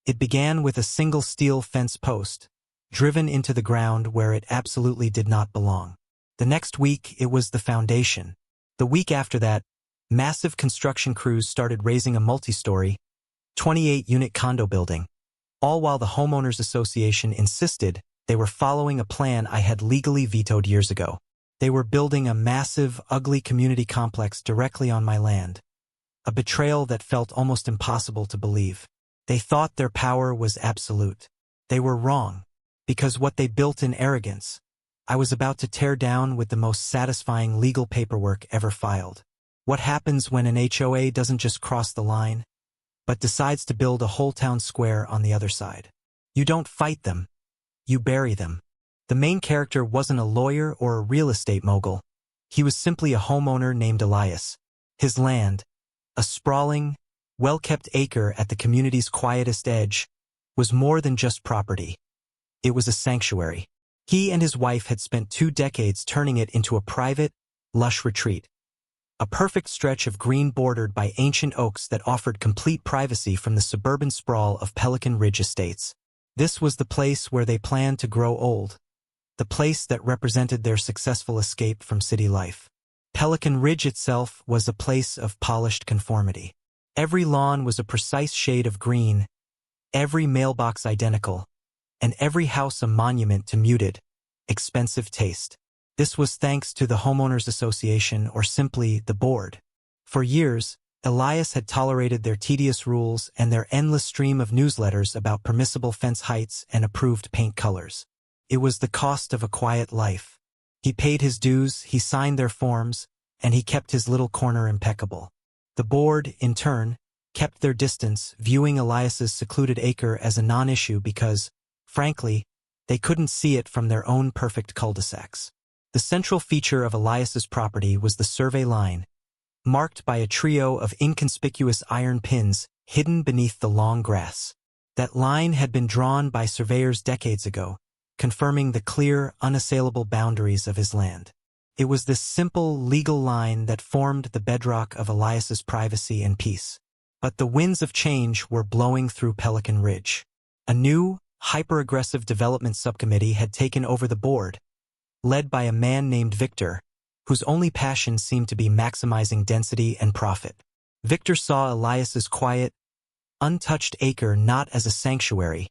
It began with a single steel fence post, driven into the ground where it absolutely did not belong. The next week, it was the foundation. The week after that, massive construction crews started raising a multi-story, 28-unit condo building, all while the Homeowners Association insisted they were following a plan I had legally vetoed years ago. They were building a massive, ugly community complex directly on my land, a betrayal that felt almost impossible to believe. They thought their power was absolute. They were wrong, because what they built in arrogance, I was about to tear down with the most satisfying legal paperwork ever filed. What happens when an HOA doesn't just cross the line, but decides to build a whole town square on the other side? You don't fight them. You bury them. The main character wasn't a lawyer or a real estate mogul. He was simply a homeowner named Elias. His land, a sprawling, well-kept acre at the community's quietest edge, was more than just property. It was a sanctuary. He and his wife had spent 2 decades turning it into a private, lush retreat. A perfect stretch of green bordered by ancient oaks that offered complete privacy from the suburban sprawl of Pelican Ridge Estates. This was the place where they planned to grow old, the place that represented their successful escape from city life. Pelican Ridge itself was a place of polished conformity. Every lawn was a precise shade of green, every mailbox identical, and every house a monument to muted, expensive taste. This was thanks to the Homeowners Association, or simply the board. For years, Elias had tolerated their tedious rules and their endless stream of newsletters about permissible fence heights and approved paint colors. It was the cost of a quiet life. He paid his dues, he signed their forms, and he kept his little corner impeccable. The board, in turn, kept their distance, viewing Elias's secluded acre as a non-issue because, frankly, they couldn't see it from their own perfect cul-de-sacs. The central feature of Elias's property was the survey line, marked by a trio of inconspicuous iron pins hidden beneath the long grass. That line had been drawn by surveyors decades ago, confirming the clear, unassailable boundaries of his land. It was this simple, legal line that formed the bedrock of Elias's privacy and peace. But the winds of change were blowing through Pelican Ridge. A new, hyper-aggressive development subcommittee had taken over the board, led by a man named Victor, whose only passion seemed to be maximizing density and profit. Victor saw Elias's quiet, untouched acre not as a sanctuary,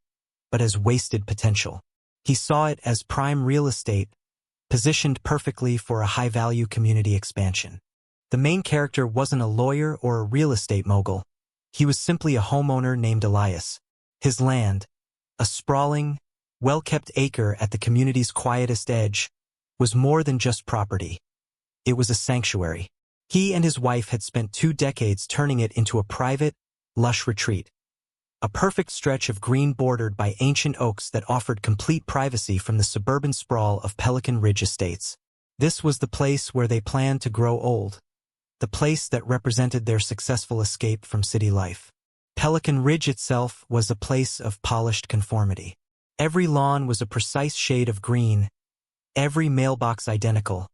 but as wasted potential. He saw it as prime real estate, positioned perfectly for a high-value community expansion. The main character wasn't a lawyer or a real estate mogul. He was simply a homeowner named Elias. His land, a sprawling, well-kept acre at the community's quietest edge, was more than just property. It was a sanctuary. He and his wife had spent 2 decades turning it into a private, lush retreat. A perfect stretch of green bordered by ancient oaks that offered complete privacy from the suburban sprawl of Pelican Ridge Estates. This was the place where they planned to grow old, the place that represented their successful escape from city life. Pelican Ridge itself was a place of polished conformity. Every lawn was a precise shade of green, every mailbox identical,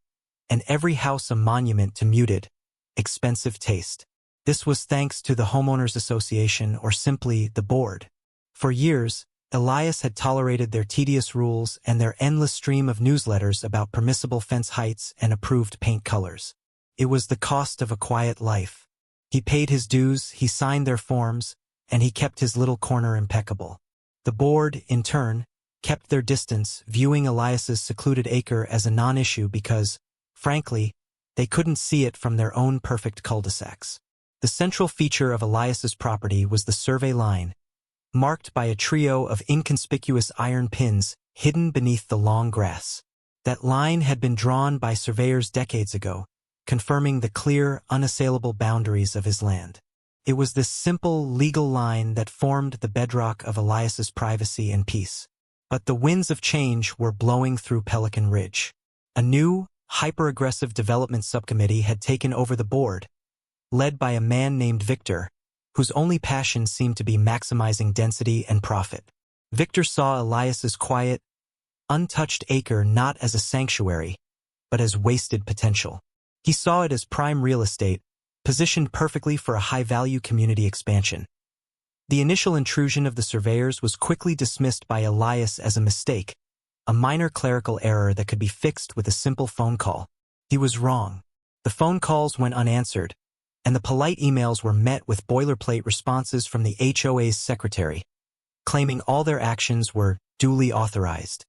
and every house a monument to muted, expensive taste. This was thanks to the Homeowners Association, or simply the board. For years, Elias had tolerated their tedious rules and their endless stream of newsletters about permissible fence heights and approved paint colors. It was the cost of a quiet life. He paid his dues, he signed their forms, and he kept his little corner impeccable. The board, in turn, kept their distance, viewing Elias's secluded acre as a non-issue because, frankly, they couldn't see it from their own perfect cul-de-sacs. The central feature of Elias's property was the survey line, marked by a trio of inconspicuous iron pins hidden beneath the long grass. That line had been drawn by surveyors decades ago, confirming the clear, unassailable boundaries of his land. It was this simple, legal line that formed the bedrock of Elias's privacy and peace. But the winds of change were blowing through Pelican Ridge. A new, hyper-aggressive development subcommittee had taken over the board, led by a man named Victor, whose only passion seemed to be maximizing density and profit. Victor saw Elias's quiet, untouched acre not as a sanctuary, but as wasted potential. He saw it as prime real estate, positioned perfectly for a high-value community expansion. The initial intrusion of the surveyors was quickly dismissed by Elias as a mistake, a minor clerical error that could be fixed with a simple phone call. He was wrong. The phone calls went unanswered, and the polite emails were met with boilerplate responses from the HOA's secretary, claiming all their actions were duly authorized.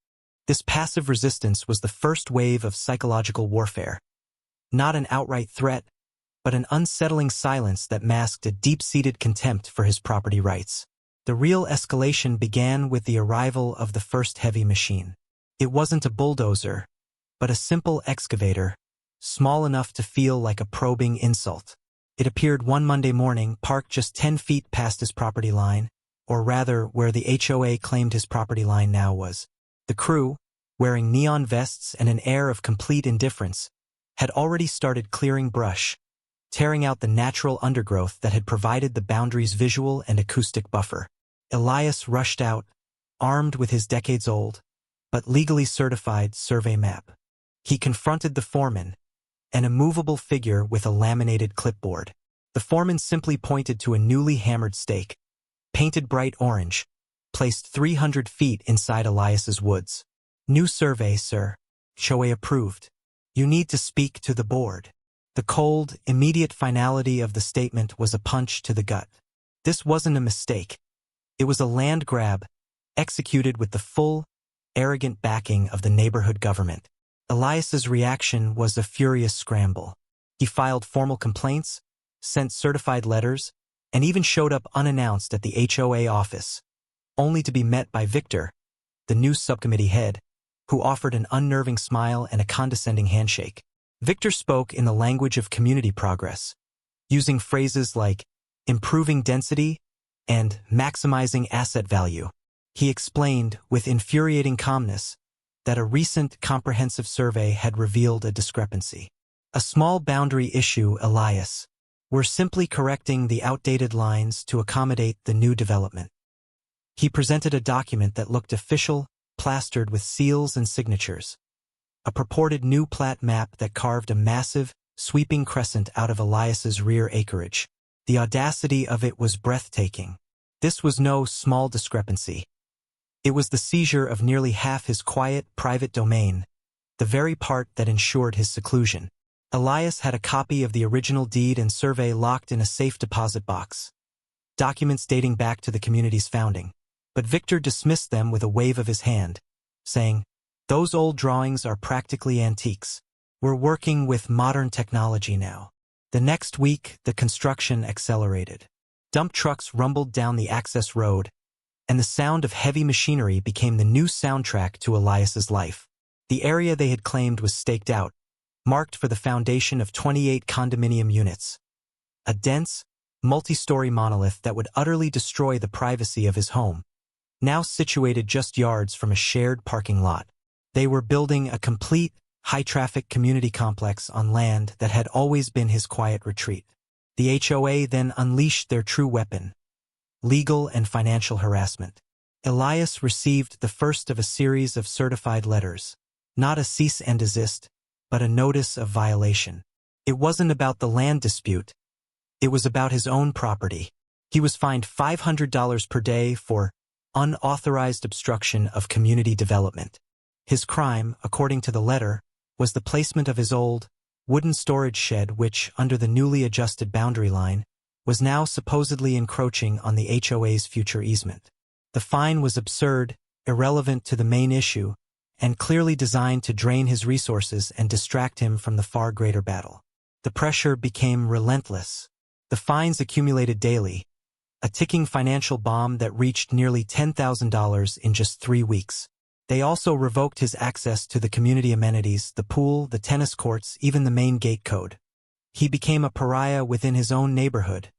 This passive resistance was the first wave of psychological warfare. Not an outright threat, but an unsettling silence that masked a deep-seated contempt for his property rights. The real escalation began with the arrival of the first heavy machine. It wasn't a bulldozer, but a simple excavator, small enough to feel like a probing insult. It appeared one Monday morning, parked just 10 feet past his property line, or rather where the HOA claimed his property line now was. The crew, wearing neon vests and an air of complete indifference, had already started clearing brush, tearing out the natural undergrowth that had provided the boundary's visual and acoustic buffer. Elias rushed out, armed with his decades-old, but legally certified survey map. He confronted the foreman, an immovable figure with a laminated clipboard. The foreman simply pointed to a newly hammered stake, painted bright orange, placed 300 feet inside Elias's woods. "New survey, sir. HOA approved. You need to speak to the board." The cold, immediate finality of the statement was a punch to the gut. This wasn't a mistake. It was a land grab, executed with the full, arrogant backing of the neighborhood government. Elias's reaction was a furious scramble. He filed formal complaints, sent certified letters, and even showed up unannounced at the HOA office, only to be met by Victor, the new subcommittee head, who offered an unnerving smile and a condescending handshake. Victor spoke in the language of community progress, using phrases like improving density and maximizing asset value. He explained, with infuriating calmness, that a recent comprehensive survey had revealed a discrepancy. "A small boundary issue, Elias. We're simply correcting the outdated lines to accommodate the new development." He presented a document that looked official, plastered with seals and signatures. A purported new plat map that carved a massive, sweeping crescent out of Elias's rear acreage. The audacity of it was breathtaking. This was no small discrepancy. It was the seizure of nearly half his quiet, private domain, the very part that ensured his seclusion. Elias had a copy of the original deed and survey locked in a safe deposit box, documents dating back to the community's founding. But Victor dismissed them with a wave of his hand, saying, "Those old drawings are practically antiques. We're working with modern technology now." The next week, the construction accelerated. Dump trucks rumbled down the access road, and the sound of heavy machinery became the new soundtrack to Elias's life. The area they had claimed was staked out, marked for the foundation of 28 condominium units. A dense, multi-story monolith that would utterly destroy the privacy of his home, now situated just yards from a shared parking lot. They were building a complete, high-traffic community complex on land that had always been his quiet retreat. The HOA then unleashed their true weapon: legal and financial harassment. Elias received the first of a series of certified letters, not a cease and desist, but a notice of violation. It wasn't about the land dispute. It was about his own property. He was fined $500 per day for unauthorized obstruction of community development. His crime, according to the letter, was the placement of his old, wooden storage shed which, under the newly adjusted boundary line, was now supposedly encroaching on the HOA's future easement. The fine was absurd, irrelevant to the main issue, and clearly designed to drain his resources and distract him from the far greater battle. The pressure became relentless. The fines accumulated daily, a ticking financial bomb that reached nearly $10,000 in just 3 weeks. They also revoked his access to the community amenities, the pool, the tennis courts, even the main gate code. He became a pariah within his own neighborhood,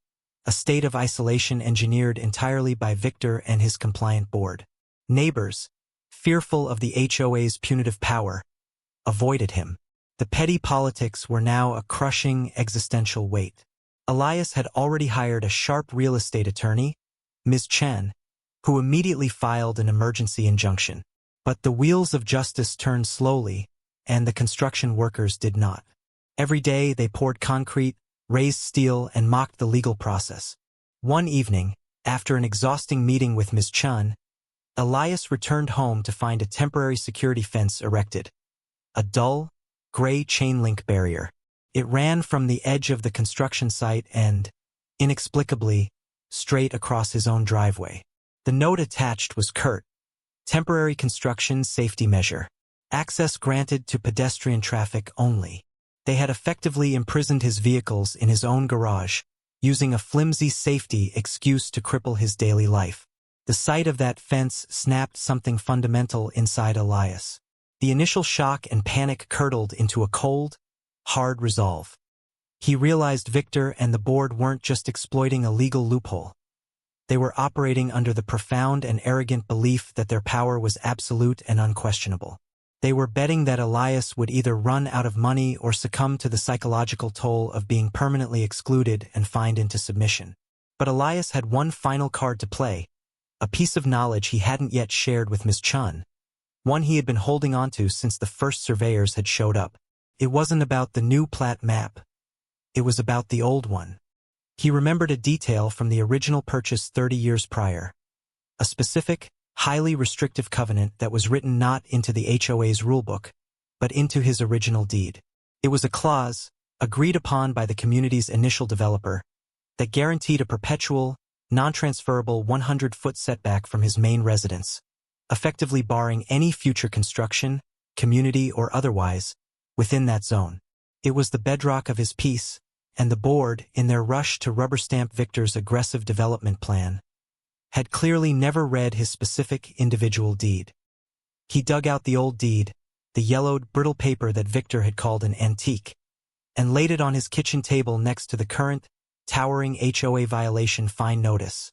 a state of isolation engineered entirely by Victor and his compliant board. Neighbors, fearful of the HOA's punitive power, avoided him. The petty politics were now a crushing existential weight. Elias had already hired a sharp real estate attorney, Ms. Chen, who immediately filed an emergency injunction. But the wheels of justice turned slowly, and the construction workers did not. Every day they poured concrete, raised steel, and mocked the legal process. One evening, After an exhausting meeting with Ms. Chun, Elias returned home to find a temporary security fence erected. A dull, gray chain-link barrier. It ran from the edge of the construction site and, inexplicably, straight across his own driveway. The note attached was curt. Temporary construction safety measure. Access granted to pedestrian traffic only. They had effectively imprisoned his vehicles in his own garage, using a flimsy safety excuse to cripple his daily life. The sight of that fence snapped something fundamental inside Elias. The initial shock and panic curdled into a cold, hard resolve. He realized Victor and the board weren't just exploiting a legal loophole. They were operating under the profound and arrogant belief that their power was absolute and unquestionable. They were betting that Elias would either run out of money or succumb to the psychological toll of being permanently excluded and fined into submission. But Elias had one final card to play, a piece of knowledge he hadn't yet shared with Ms. Chun, one he had been holding onto since the first surveyors had showed up. It wasn't about the new plat map. It was about the old one. He remembered a detail from the original purchase 30 years prior. A specific, highly restrictive covenant that was written not into the HOA's rulebook, but into his original deed. It was a clause, agreed upon by the community's initial developer, that guaranteed a perpetual, non-transferable 100-foot setback from his main residence, effectively barring any future construction, community or otherwise, within that zone. It was the bedrock of his peace, and the board, in their rush to rubber-stamp Victor's aggressive development plan, had clearly never read his specific individual deed. He dug out the old deed, the yellowed, brittle paper that Victor had called an antique, and laid it on his kitchen table next to the current, towering HOA violation fine notice,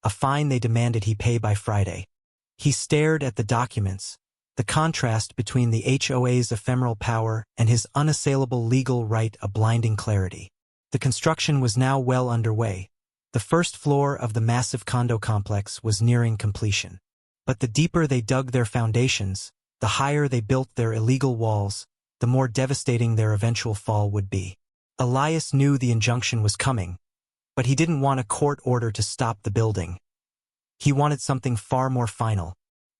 a fine they demanded he pay by Friday. He stared at the documents, the contrast between the HOA's ephemeral power and his unassailable legal right a blinding clarity. The construction was now well underway. The first floor of the massive condo complex was nearing completion. But the deeper they dug their foundations, the higher they built their illegal walls, the more devastating their eventual fall would be. Elias knew the injunction was coming, but he didn't want a court order to stop the building. He wanted something far more final.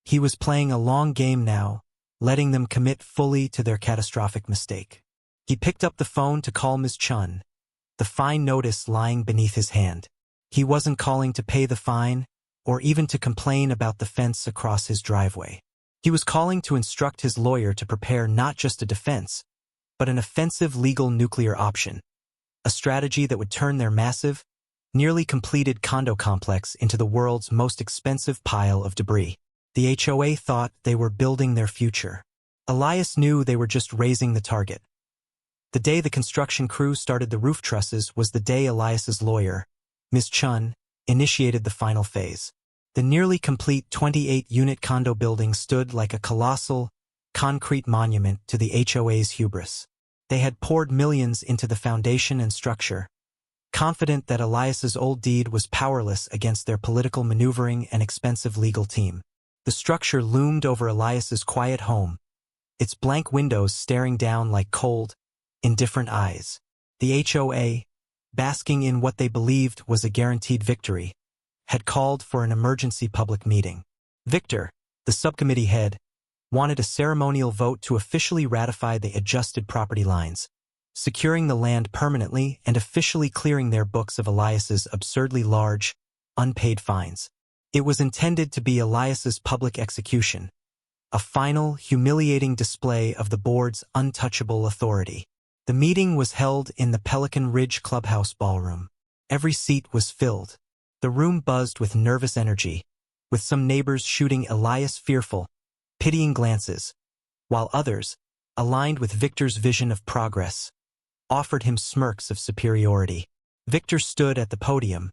He was playing a long game now, letting them commit fully to their catastrophic mistake. He picked up the phone to call Ms. Chun, the fine notice lying beneath his hand. He wasn't calling to pay the fine, or even to complain about the fence across his driveway. He was calling to instruct his lawyer to prepare not just a defense, but an offensive legal nuclear option, a strategy that would turn their massive, nearly completed condo complex into the world's most expensive pile of debris. The HOA thought they were building their future. Elias knew they were just raising the target. The day the construction crew started the roof trusses was the day Elias's lawyer, Ms. Chun, initiated the final phase. The nearly complete 28-unit condo building stood like a colossal, concrete monument to the HOA's hubris. They had poured millions into the foundation and structure, confident that Elias's old deed was powerless against their political maneuvering and expensive legal team. The structure loomed over Elias's quiet home, its blank windows staring down like cold, indifferent eyes. The HOA, basking in what they believed was a guaranteed victory, had called for an emergency public meeting. Victor, the subcommittee head, wanted a ceremonial vote to officially ratify the adjusted property lines, securing the land permanently and officially clearing their books of Elias's absurdly large, unpaid fines. It was intended to be Elias's public execution, a final, humiliating display of the board's untouchable authority. The meeting was held in the Pelican Ridge Clubhouse ballroom. Every seat was filled. The room buzzed with nervous energy, with some neighbors shooting Elias fearful, pitying glances, while others, aligned with Victor's vision of progress, offered him smirks of superiority. Victor stood at the podium,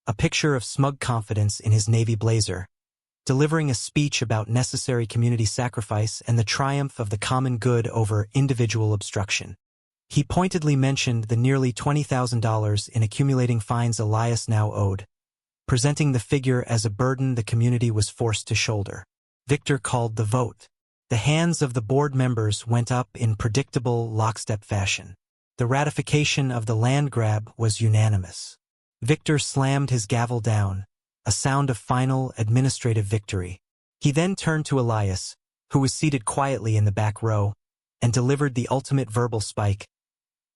a picture of smug confidence in his navy blazer, delivering a speech about necessary community sacrifice and the triumph of the common good over individual obstruction. He pointedly mentioned the nearly $20,000 in accumulating fines Elias now owed, presenting the figure as a burden the community was forced to shoulder. Victor called the vote. The hands of the board members went up in predictable lockstep fashion. The ratification of the land grab was unanimous. Victor slammed his gavel down, a sound of final administrative victory. He then turned to Elias, who was seated quietly in the back row, and delivered the ultimate verbal spike.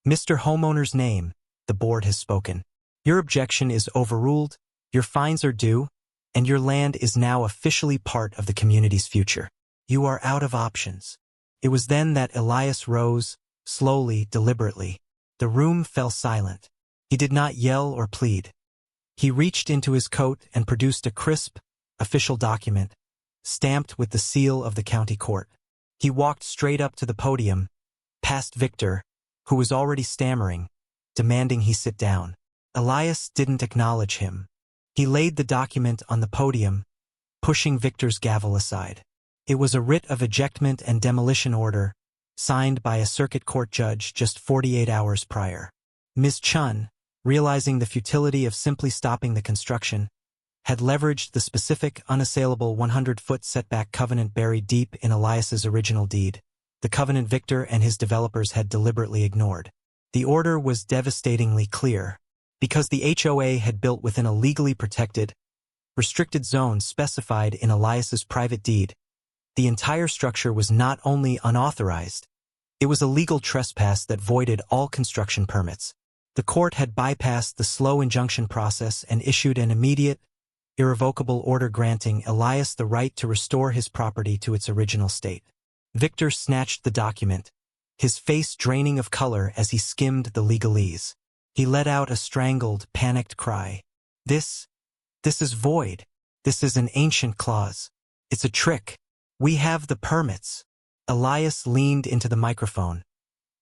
Mr. Homeowner's name, the board has spoken. Your objection is overruled, your fines are due, and your land is now officially part of the community's future. You are out of options. It was then that Elias rose, slowly, deliberately. The room fell silent. He did not yell or plead. He reached into his coat and produced a crisp, official document, stamped with the seal of the county court. He walked straight up to the podium, past Victor, who was already stammering, demanding he sit down. Elias didn't acknowledge him. He laid the document on the podium, pushing Victor's gavel aside. It was a writ of ejectment and demolition order, signed by a circuit court judge just 48 hours prior. Ms. Chun, realizing the futility of simply stopping the construction, had leveraged the specific, unassailable 100-foot setback covenant buried deep in Elias's original deed, the covenant Victor and his developers had deliberately ignored. The order was devastatingly clear. Because the HOA had built within a legally protected, restricted zone specified in Elias's private deed, the entire structure was not only unauthorized, it was a legal trespass that voided all construction permits. The court had bypassed the slow injunction process and issued an immediate, irrevocable order granting Elias the right to restore his property to its original state. Victor snatched the document, his face draining of color as he skimmed the legalese. He let out a strangled, panicked cry. This is void. This is an ancient clause. It's a trick. We have the permits. Elias leaned into the microphone,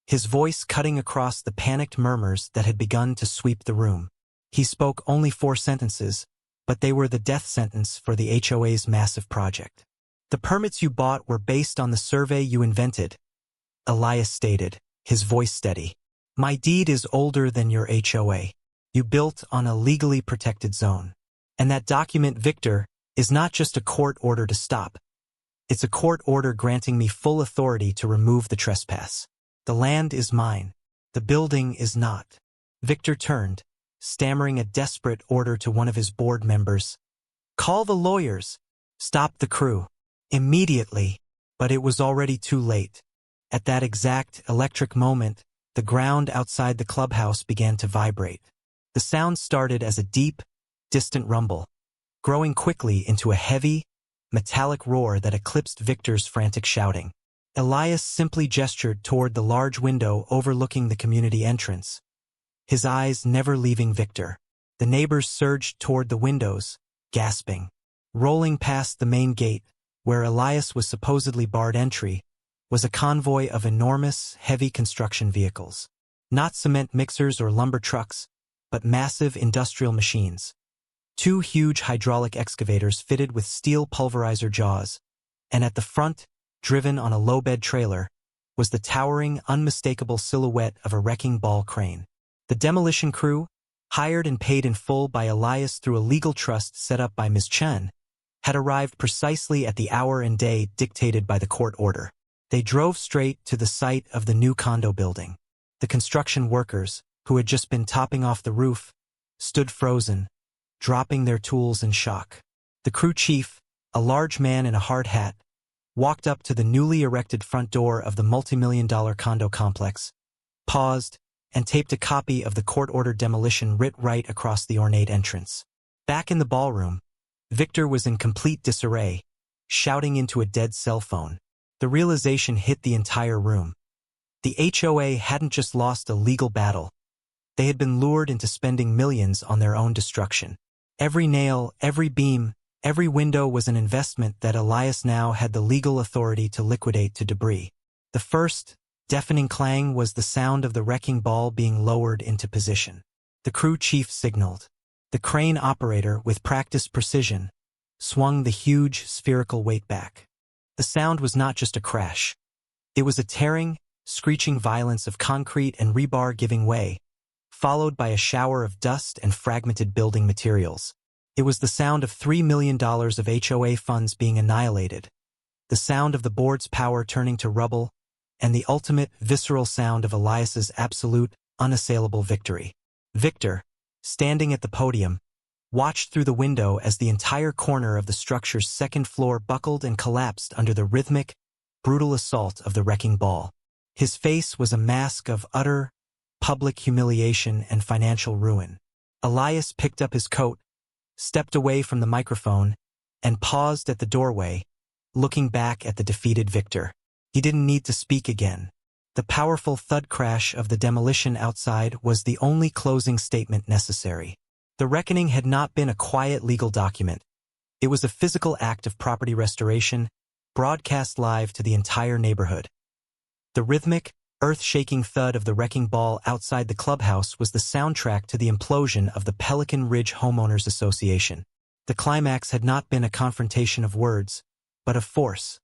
his voice cutting across the panicked murmurs that had begun to sweep the room. He spoke only 4 sentences, but they were the death sentence for the HOA's massive project. The permits you bought were based on the survey you invented, Elias stated, his voice steady. My deed is older than your HOA. You built on a legally protected zone. And that document, Victor, is not just a court order to stop. It's a court order granting me full authority to remove the trespass. The land is mine. The building is not. Victor turned, stammering a desperate order to one of his board members. Call the lawyers. Stop the crew. Immediately. But it was already too late. At that exact electric moment, the ground outside the clubhouse began to vibrate. The sound started as a deep, distant rumble, growing quickly into a heavy, metallic roar that eclipsed Victor's frantic shouting. Elias simply gestured toward the large window overlooking the community entrance, his eyes never leaving Victor. The neighbors surged toward the windows, gasping. Rolling past the main gate, where Elias was supposedly barred entry, was a convoy of enormous, heavy construction vehicles. Not cement mixers or lumber trucks, but massive industrial machines. 2 huge hydraulic excavators fitted with steel pulverizer jaws, and at the front, driven on a low-bed trailer, was the towering, unmistakable silhouette of a wrecking ball crane. The demolition crew, hired and paid in full by Elias through a legal trust set up by Ms. Chen, had arrived precisely at the hour and day dictated by the court order. They drove straight to the site of the new condo building. The construction workers, who had just been topping off the roof, stood frozen, dropping their tools in shock. The crew chief, a large man in a hard hat, walked up to the newly erected front door of the multi-million-dollar condo complex, paused, and taped a copy of the court-ordered demolition writ right across the ornate entrance. Back in the ballroom, Victor was in complete disarray, shouting into a dead cell phone. The realization hit the entire room. The HOA hadn't just lost a legal battle. They had been lured into spending millions on their own destruction. Every nail, every beam, every window was an investment that Elias now had the legal authority to liquidate to debris. The first, deafening clang was the sound of the wrecking ball being lowered into position. The crew chief signaled. The crane operator, with practiced precision, swung the huge spherical weight back. The sound was not just a crash. It was a tearing, screeching violence of concrete and rebar giving way, followed by a shower of dust and fragmented building materials. It was the sound of $3 million of HOA funds being annihilated, the sound of the board's power turning to rubble, and the ultimate, visceral sound of Elias's absolute, unassailable victory. Victor, standing at the podium, watched through the window as the entire corner of the structure's second floor buckled and collapsed under the rhythmic, brutal assault of the wrecking ball. His face was a mask of utter, public humiliation and financial ruin. Elias picked up his coat, stepped away from the microphone, and paused at the doorway, looking back at the defeated Victor. He didn't need to speak again. The powerful thud crash of the demolition outside was the only closing statement necessary. The reckoning had not been a quiet legal document. It was a physical act of property restoration, broadcast live to the entire neighborhood. The rhythmic, earth-shaking thud of the wrecking ball outside the clubhouse was the soundtrack to the implosion of the Pelican Ridge Homeowners Association. The climax had not been a confrontation of words, but of force.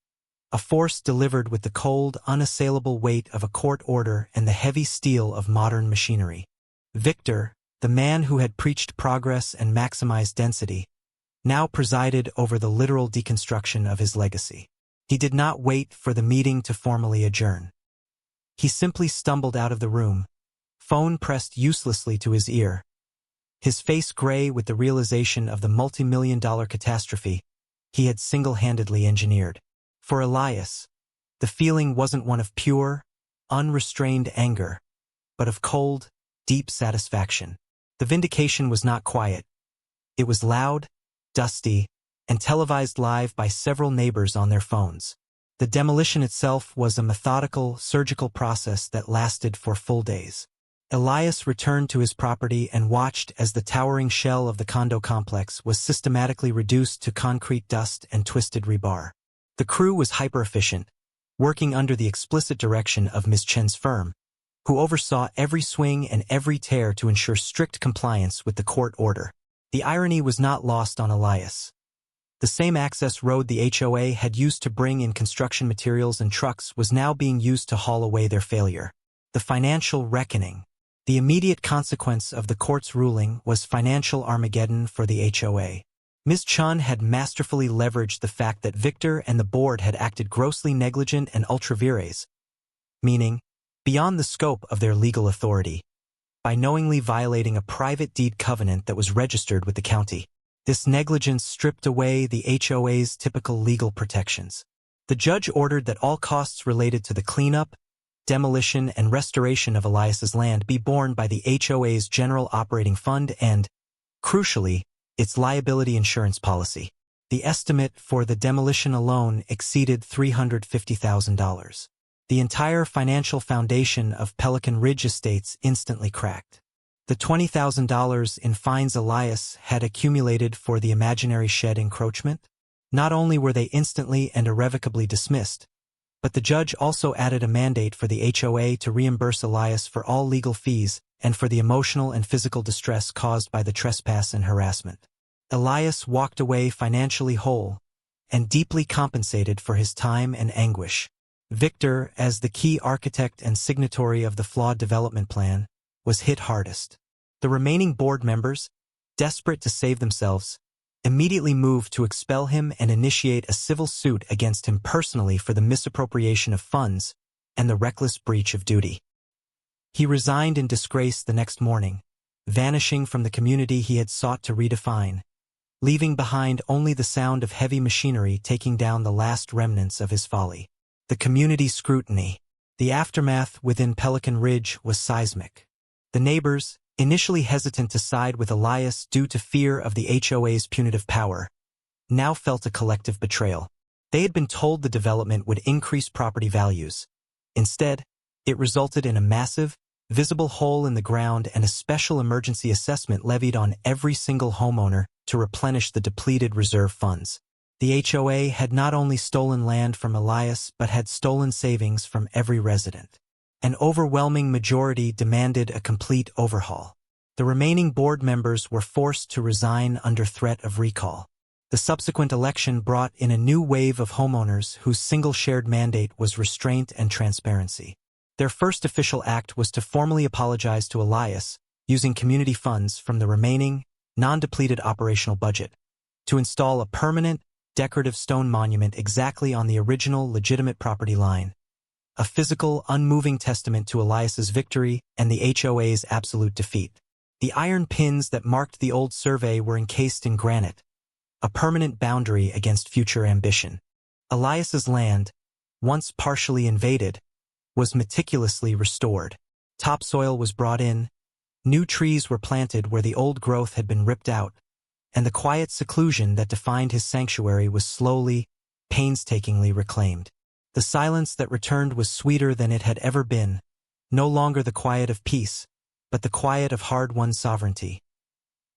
A force delivered with the cold, unassailable weight of a court order and the heavy steel of modern machinery. Victor, the man who had preached progress and maximized density, now presided over the literal deconstruction of his legacy. He did not wait for the meeting to formally adjourn. He simply stumbled out of the room, phone pressed uselessly to his ear. His face gray with the realization of the multi-million-dollar catastrophe he had single-handedly engineered. For Elias, the feeling wasn't one of pure, unrestrained anger, but of cold, deep satisfaction. The vindication was not quiet. It was loud, dusty, and televised live by several neighbors on their phones. The demolition itself was a methodical, surgical process that lasted for full days. Elias returned to his property and watched as the towering shell of the condo complex was systematically reduced to concrete dust and twisted rebar. The crew was hyper-efficient, working under the explicit direction of Ms. Chen's firm, who oversaw every swing and every tear to ensure strict compliance with the court order. The irony was not lost on Elias. The same access road the HOA had used to bring in construction materials and trucks was now being used to haul away their failure. The financial reckoning. The immediate consequence of the court's ruling was financial Armageddon for the HOA. Ms. Chun had masterfully leveraged the fact that Victor and the board had acted grossly negligent and ultra vires, meaning beyond the scope of their legal authority, by knowingly violating a private deed covenant that was registered with the county. This negligence stripped away the HOA's typical legal protections. The judge ordered that all costs related to the cleanup, demolition, and restoration of Elias's land be borne by the HOA's general operating fund and, crucially, its liability insurance policy. The estimate for the demolition alone exceeded $350,000. The entire financial foundation of Pelican Ridge Estates instantly cracked. The $20,000 in fines Elias had accumulated for the imaginary shed encroachment, not only were they instantly and irrevocably dismissed, but the judge also added a mandate for the HOA to reimburse Elias for all legal fees and for the emotional and physical distress caused by the trespass and harassment. Elias walked away financially whole and deeply compensated for his time and anguish. Victor, as the key architect and signatory of the flawed development plan, was hit hardest. The remaining board members, desperate to save themselves, immediately moved to expel him and initiate a civil suit against him personally for the misappropriation of funds and the reckless breach of duty. He resigned in disgrace the next morning, vanishing from the community he had sought to redefine, leaving behind only the sound of heavy machinery taking down the last remnants of his folly. The community scrutiny. The aftermath within Pelican Ridge was seismic. The neighbors, initially hesitant to side with Elias due to fear of the HOA's punitive power, now felt a collective betrayal. They had been told the development would increase property values. Instead, it resulted in a massive, visible hole in the ground and a special emergency assessment levied on every single homeowner to replenish the depleted reserve funds. The HOA had not only stolen land from Elias but had stolen savings from every resident. An overwhelming majority demanded a complete overhaul. The remaining board members were forced to resign under threat of recall. The subsequent election brought in a new wave of homeowners whose single shared mandate was restraint and transparency. Their first official act was to formally apologize to Elias, using community funds from the remaining, non-depleted operational budget, to install a permanent, decorative stone monument exactly on the original legitimate property line, a physical, unmoving testament to Elias's victory and the HOA's absolute defeat. The iron pins that marked the old survey were encased in granite, a permanent boundary against future ambition. Elias's land, once partially invaded, was meticulously restored. Topsoil was brought in, new trees were planted where the old growth had been ripped out, and the quiet seclusion that defined his sanctuary was slowly, painstakingly reclaimed. The silence that returned was sweeter than it had ever been, no longer the quiet of peace, but the quiet of hard-won sovereignty.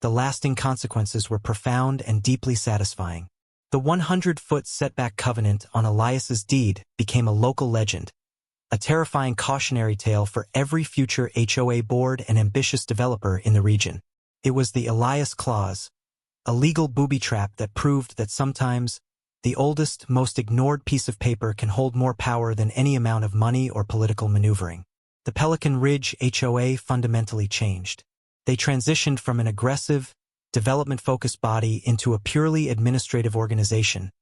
The lasting consequences were profound and deeply satisfying. The 100-foot setback covenant on Elias's deed became a local legend, a terrifying cautionary tale for every future HOA board and ambitious developer in the region. It was the Elias Clause, a legal booby trap that proved that sometimes the oldest, most ignored piece of paper can hold more power than any amount of money or political maneuvering. The Pelican Ridge HOA fundamentally changed. They transitioned from an aggressive, development-focused body into a purely administrative organization,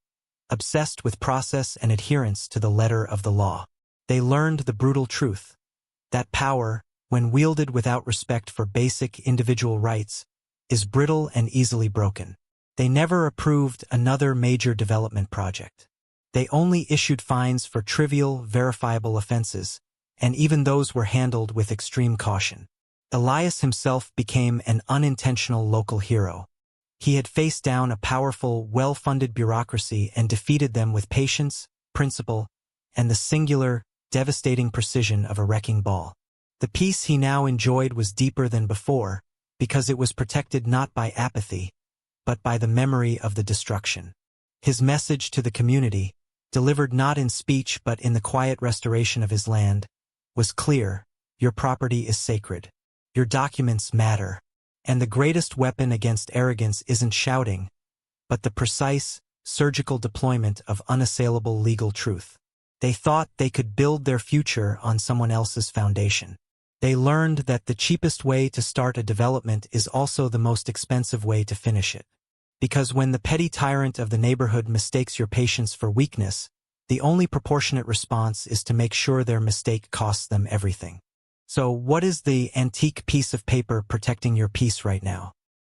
obsessed with process and adherence to the letter of the law. They learned the brutal truth, that power, when wielded without respect for basic individual rights, is brittle and easily broken. They never approved another major development project. They only issued fines for trivial, verifiable offenses, and even those were handled with extreme caution. Elias himself became an unintentional local hero. He had faced down a powerful, well-funded bureaucracy and defeated them with patience, principle, and the singular, devastating precision of a wrecking ball. The peace he now enjoyed was deeper than before, because it was protected not by apathy, but by the memory of the destruction. His message to the community, delivered not in speech but in the quiet restoration of his land, was clear: your property is sacred. Your documents matter. And the greatest weapon against arrogance isn't shouting, but the precise, surgical deployment of unassailable legal truth. They thought they could build their future on someone else's foundation. They learned that the cheapest way to start a development is also the most expensive way to finish it. Because when the petty tyrant of the neighborhood mistakes your patience for weakness, the only proportionate response is to make sure their mistake costs them everything. So what is the antique piece of paper protecting your peace right now?